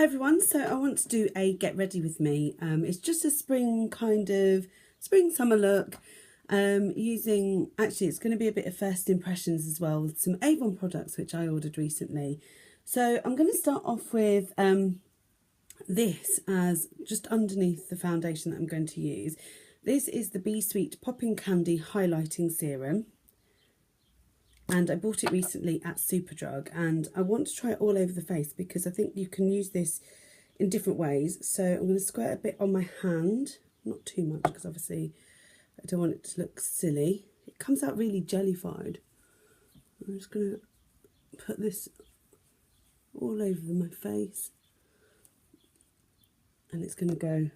everyone, so I want to do a get ready with me. It's just a spring summer look, using, actually it's going to be a bit of first impressions as well with some Avon products which I ordered recently. So I'm going to start off with this as just underneath the foundation that I'm going to use. This is the Be Sweet Popping Candy Highlighting Serum. And I bought it recently at Superdrug, and I want to try it all over the face because I think you can use this in different ways. So I'm going to squirt a bit on my hand, not too much because obviously I don't want it to look silly. It comes out really jellified. I'm just going to put this all over my face, and it's going to go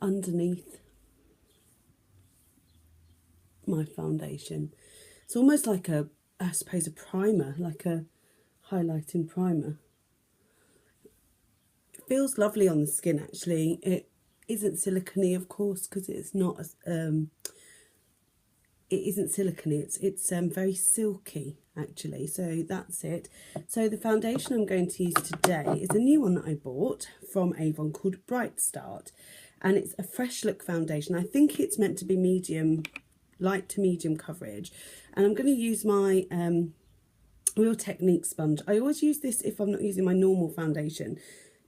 underneath my foundation. It's almost like I suppose a primer, like a highlighting primer. It feels lovely on the skin actually. It isn't silicone-y, of course, because it's not, it isn't silicone-y, it's very silky actually, so that's it. So the foundation I'm going to use today is a new one that I bought from Avon called Bright Start, and it's a fresh look foundation. I think it's meant to be medium, light to medium coverage, and I'm going to use my Real Technique sponge. I always use this if I'm not using my normal foundation,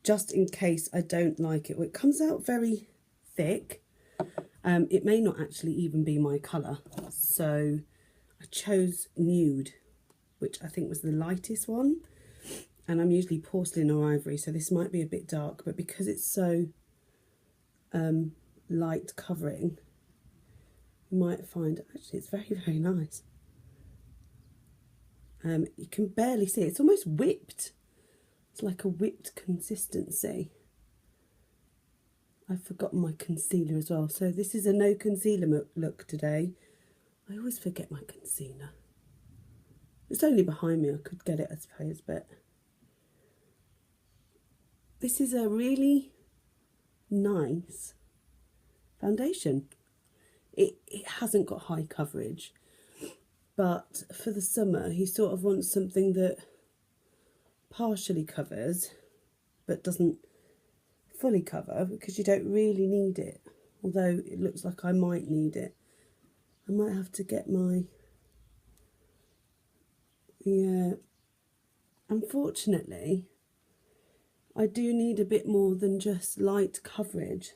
just in case I don't like it. Well, it comes out very thick. It may not actually even be my colour, so I chose Nude, which I think was the lightest one, and I'm usually porcelain or ivory, so this might be a bit dark, but because it's so light covering, you might find actually it's very, very nice. You can barely see it. It's almost whipped. It's like a whipped consistency. I've forgotten my concealer as well. So this is a no concealer look today. I always forget my concealer. It's only behind me. I could get it, I suppose, but this is a really nice foundation. It hasn't got high coverage, but for the summer he sort of wants something that partially covers but doesn't fully cover, because you don't really need it, although it looks like I might need it. I might have to get my, yeah, unfortunately I do need a bit more than just light coverage.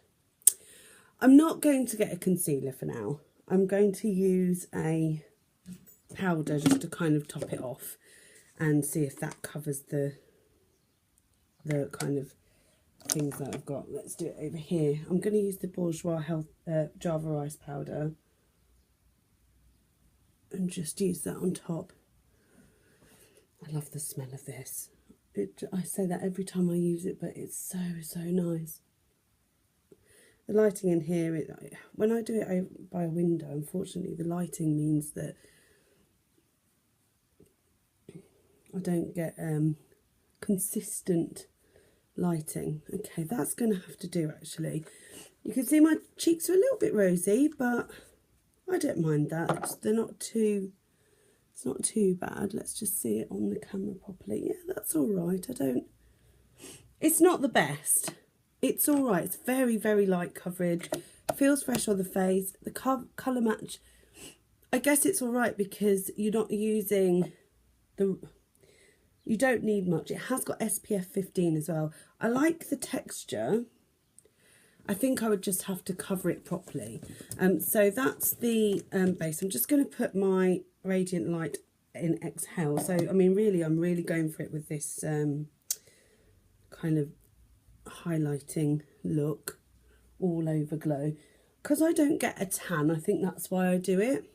I'm not going to get a concealer for now. I'm going to use a powder just to kind of top it off and see if that covers the kind of things that I've got. Let's do it over here. I'm going to use the Bourjois Java Rice powder and just use that on top. I love the smell of this. I say that every time I use it, but it's so, so nice. The lighting in here, when I do it by a window, unfortunately, the lighting means that I don't get consistent lighting. Okay, that's going to have to do actually. You can see my cheeks are a little bit rosy, but I don't mind that. They're not too, it's not too bad. Let's just see it on the camera properly. Yeah, that's all right. It's not the best. It's all right. It's very, very light coverage. Feels fresh on the face. The colour match, I guess it's all right because you're not using the, you don't need much. It has got SPF 15 as well. I like the texture. I think I would just have to cover it properly. So that's the base. I'm just going to put my Radiant Light in Exhale. So, I mean, really, I'm really going for it with this kind of highlighting look, all over glow, because I don't get a tan. I think that's why I do it.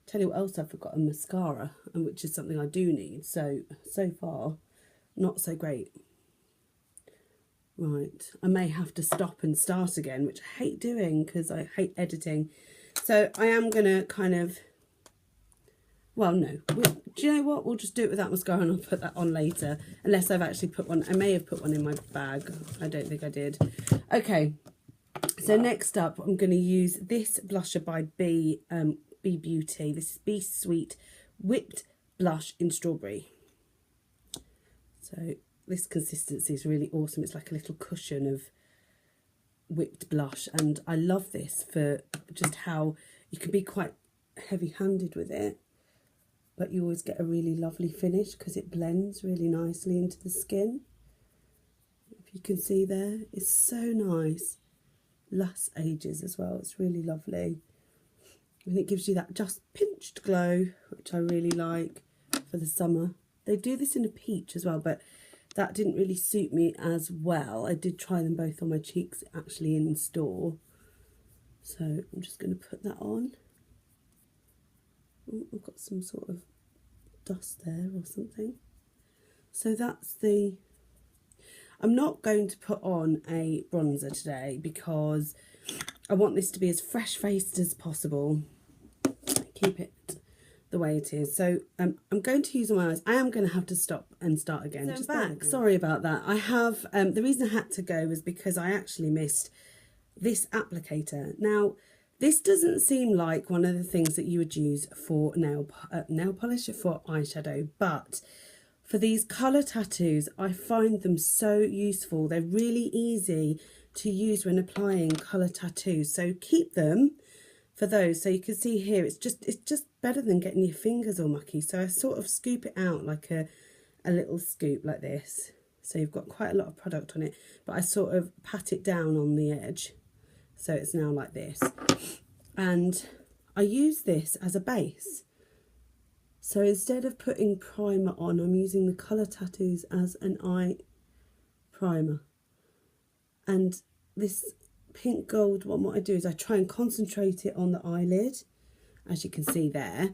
Tell you what else, I've forgot a mascara, and which is something I do need. So far not so great. Right, I may have to stop and start again, which I hate doing because I hate editing. So I am gonna kind of, well, no, do you know what? We'll just do it without mascara and I'll put that on later. Unless I've actually put one. I may have put one in my bag. I don't think I did. Okay, so next up, I'm going to use this blusher by Be Beauty. This is Be Sweet Whipped Blush in Strawberry. So this consistency is really awesome. It's like a little cushion of whipped blush, and I love this for just how you can be quite heavy-handed with it, but you always get a really lovely finish because it blends really nicely into the skin. If you can see there, it's so nice. Lasts ages as well. It's really lovely, and it gives you that just pinched glow, which I really like for the summer. They do this in a peach as well, but that didn't really suit me as well. I did try them both on my cheeks actually in store. So I'm just going to put that on. Oh, I've got some sort of dust there or something. So that's the... I'm not going to put on a bronzer today because I want this to be as fresh-faced as possible. Keep it the way it is. So I'm going to use on my eyes. I am going to have to stop and start again. So just I'm back. Sorry about that. I have the reason I had to go was because I actually missed this applicator. Now this doesn't seem like one of the things that you would use for nail polish or for eyeshadow, but for these colour tattoos I find them so useful. They're really easy to use when applying colour tattoos, so keep them for those. So you can see here it's just better than getting your fingers all mucky. So I sort of scoop it out like a little scoop like this, so you've got quite a lot of product on it, but I sort of pat it down on the edge so it's now like this, and I use this as a base. So instead of putting primer on, I'm using the colour tattoos as an eye primer. And this pink gold one, what I do is I try and concentrate it on the eyelid, as you can see there,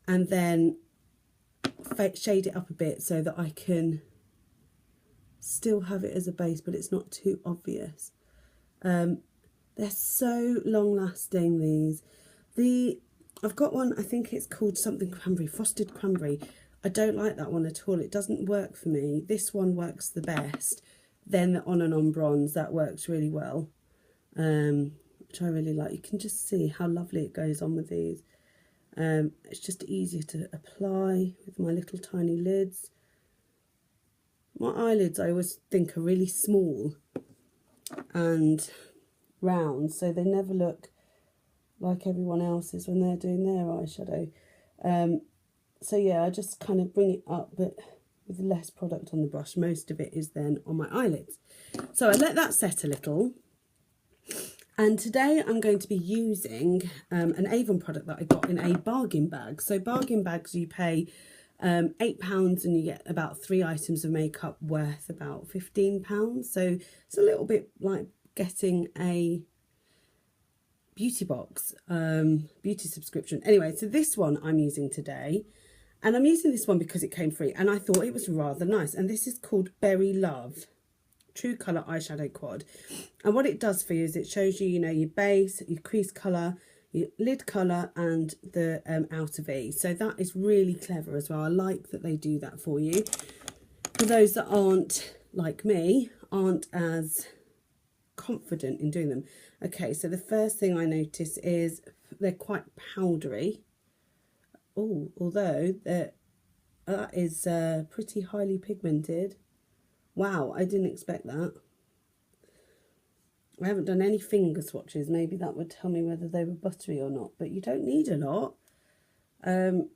and then shade it up a bit so that I can still have it as a base, but it's not too obvious. They're so long lasting, these. I've got one, I think it's called something cranberry, frosted cranberry. I don't like that one at all. It doesn't work for me. This one works the best. Then the on and on bronze, that works really well, which I really like. You can just see how lovely it goes on with these. It's just easier to apply with my little tiny lids. My eyelids I always think are really small and round, so they never look like everyone else's when they're doing their eyeshadow. So yeah, I just kind of bring it up, but with less product on the brush. Most of it is then on my eyelids. So I let that set a little. And today I'm going to be using an Avon product that I got in a bargain bag. So bargain bags, you pay £8 and you get about 3 items of makeup worth about £15. So it's a little bit like getting a beauty box, beauty subscription. Anyway, so this one I'm using today, and I'm using this one because it came free and I thought it was rather nice. And this is called Berry Love True Colour Eyeshadow Quad. And what it does for you is it shows you, you know, your base, your crease colour, your lid colour and the outer V. So that is really clever as well. I like that they do that for you. For those that aren't like me, aren't as confident in doing them. Okay, so the first thing I notice is they're quite powdery. Oh, although that is pretty highly pigmented. Wow, I didn't expect that. I haven't done any finger swatches. Maybe that would tell me whether they were buttery or not, but you don't need a lot. The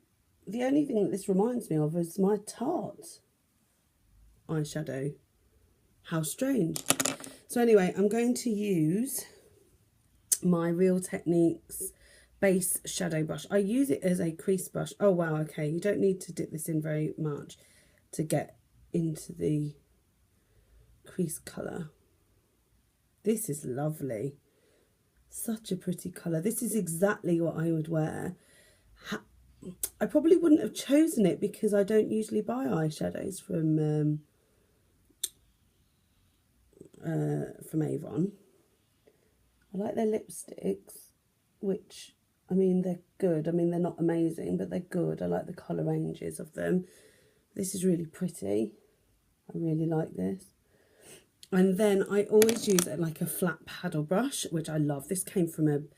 only thing that this reminds me of is my Tarte eyeshadow. How strange. So anyway, I'm going to use my Real Techniques base shadow brush. I use it as a crease brush. Oh wow, okay, you don't need to dip this in very much to get into the crease colour. This is lovely. Such a pretty colour. This is exactly what I would wear. I probably wouldn't have chosen it because I don't usually buy eyeshadows from Avon. I like their lipsticks, which, I mean, they're good. I mean, they're not amazing, but they're good. I like the colour ranges of them. This is really pretty. I really like this. And then I always use it like a flat paddle brush, which I love. This came from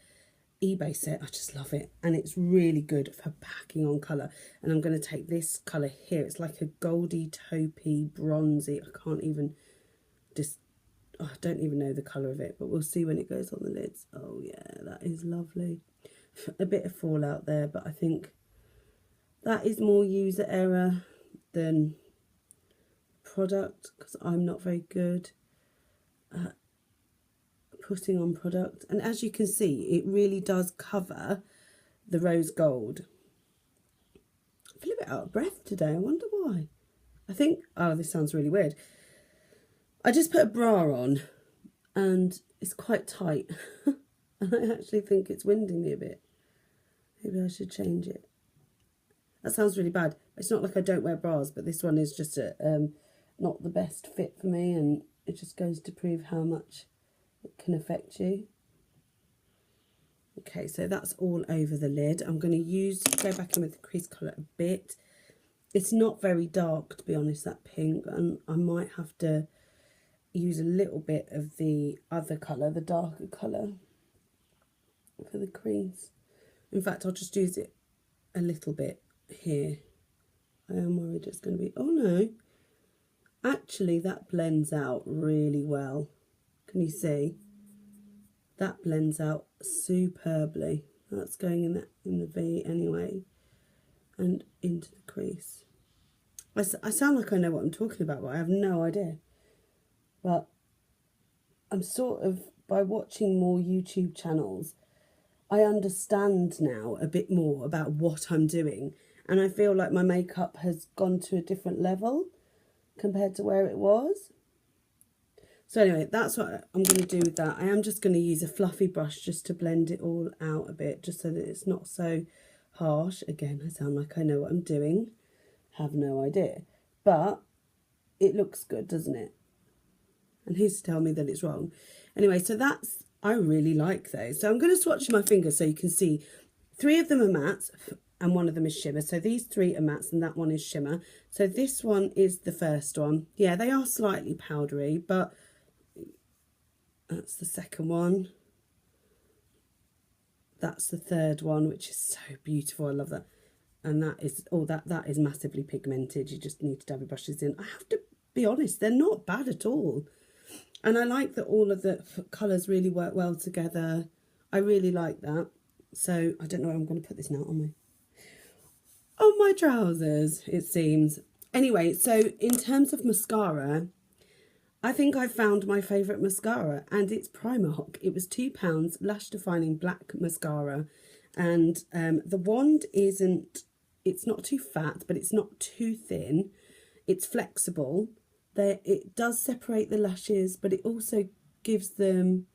eBay set. I just love it, and it's really good for packing on colour. And I'm going to take this colour here. It's like a goldy taupey bronzy. I can't even I don't even know the colour of it, but we'll see when it goes on the lids. Oh yeah, that is lovely. A bit of fallout there, but I think that is more user error than product, because I'm not very good at putting on product. And as you can see, it really does cover the rose gold. I feel a bit out of breath today. I wonder why. I think, oh, this sounds really weird. I just put a bra on and it's quite tight. And I actually think it's winding me a bit. Maybe I should change it. That sounds really bad. It's not like I don't wear bras, but this one is just not the best fit for me, and it just goes to prove how much it can affect you. Okay, so that's all over the lid. I'm going to go back in with the crease colour a bit. It's not very dark, to be honest, that pink, and I might have to use a little bit of the other colour, the darker colour, for the crease. In fact, I'll just use it a little bit here. I am worried it's going to be... Oh no, actually that blends out really well. Can you see? That blends out superbly. That's going in the V anyway, and into the crease. I sound like I know what I'm talking about, but I have no idea. But I'm sort of, by watching more YouTube channels, I understand now a bit more about what I'm doing, and I feel like my makeup has gone to a different level compared to where it was. So anyway, that's what I'm going to do with that. I am just going to use a fluffy brush just to blend it all out a bit, just so that it's not so harsh. Again, I sound like I know what I'm doing. Have no idea. But it looks good, doesn't it? And who's to tell me that it's wrong? Anyway, so that's... I really like those. So I'm going to swatch my fingers so you can see 3 of them are matte and 1 of them is shimmer. So these 3 are mattes and that one is shimmer. So this one is the first one. Yeah, they are slightly powdery, but that's the second one. That's the third one, which is so beautiful. I love that. And that is, oh, that is massively pigmented. You just need to dab your brushes in. I have to be honest, they're not bad at all. And I like that all of the colours really work well together. I really like that. So I don't know where I'm going to put this now on my trousers, it seems. Anyway, so in terms of mascara, I think I found my favourite mascara, and it's Primark. It was £2, Lash Defining Black Mascara. And the wand it's not too fat, but it's not too thin. It's flexible. It does separate the lashes, but it also gives them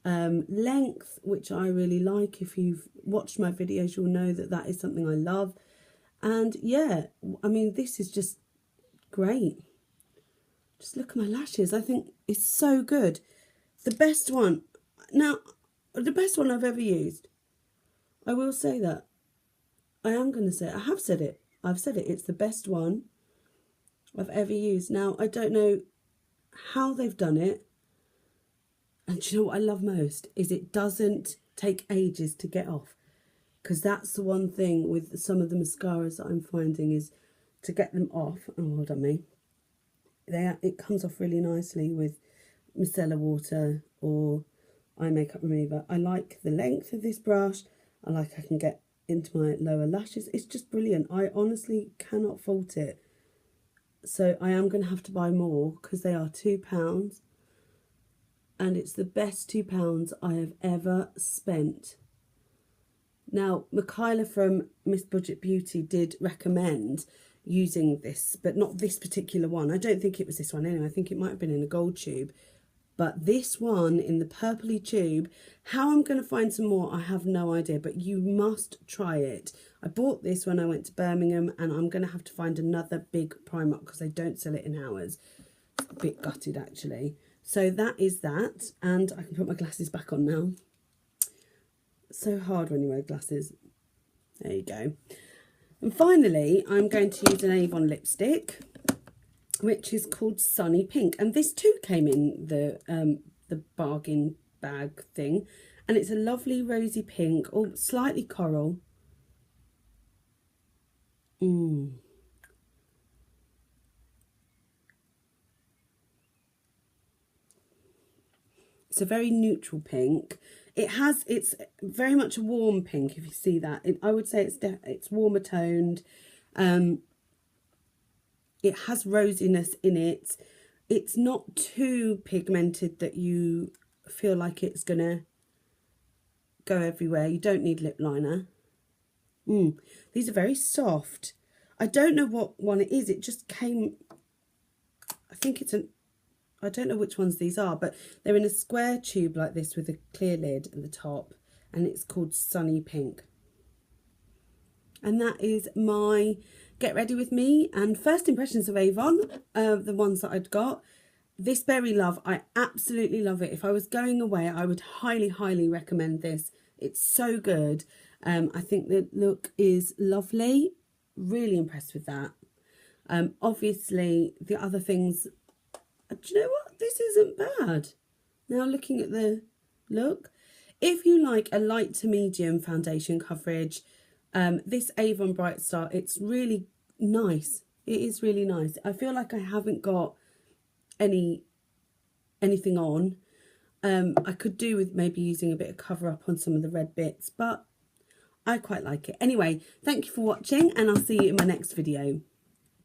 length, which I really like. If you've watched my videos, you'll know that that is something I love. And yeah, I mean, this is just great. Just look at my lashes. I think it's so good. The best one. Now, the best one I've ever used. I will say that. I am going to say it. I have said it. I've said it. It's the best one I've ever used. Now, I don't know how they've done it. And do you know what I love most? Is it doesn't take ages to get off. Because that's the one thing with some of the mascaras that I'm finding is to get them off. Oh, hold on me. It comes off really nicely with micellar water or eye makeup remover. I like the length of this brush. I can get into my lower lashes. It's just brilliant. I honestly cannot fault it. So I am going to have to buy more because they are £2. And it's the best £2 I have ever spent. Now, Michaela from Miss Budget Beauty did recommend using this, but not this particular one. I don't think it was this one anyway. I think it might have been in a gold tube. But this one in the purpley tube, how I'm going to find some more, I have no idea, but you must try it. I bought this when I went to Birmingham, and I'm going to have to find another big Primark because they don't sell it in ours. It's a bit gutted, actually. So that is that, and I can put my glasses back on now. So hard when you wear glasses. There you go. And finally, I'm going to use an Avon lipstick, which is called Sunny Pink. And this too came in the bargain bag thing. And it's a lovely rosy pink, or slightly coral. It's a very neutral pink. It's very much a warm pink, if you see that. I would say it's warmer toned. It has rosiness in it. It's not too pigmented that you feel like it's gonna go everywhere. You don't need lip liner. These are very soft. I don't know what one it is. It just came, I think I don't know which ones these are, but they're in a square tube like this with a clear lid at the top, and it's called Sunny Pink. And that is my Get Ready With Me and first impressions of Avon, the ones that I'd got. This Berry Love, I absolutely love it. If I was going away, I would highly, highly recommend this. It's so good. I think the look is lovely. Really impressed with that. Obviously, the other things, do you know what? This isn't bad. Now looking at the look, if you like a light to medium foundation coverage, this Avon Bright Star, it's really nice. It is really nice. I feel like I haven't got anything on. I could do with maybe using a bit of cover up on some of the red bits, but I quite like it. Anyway, thank you for watching, and I'll see you in my next video.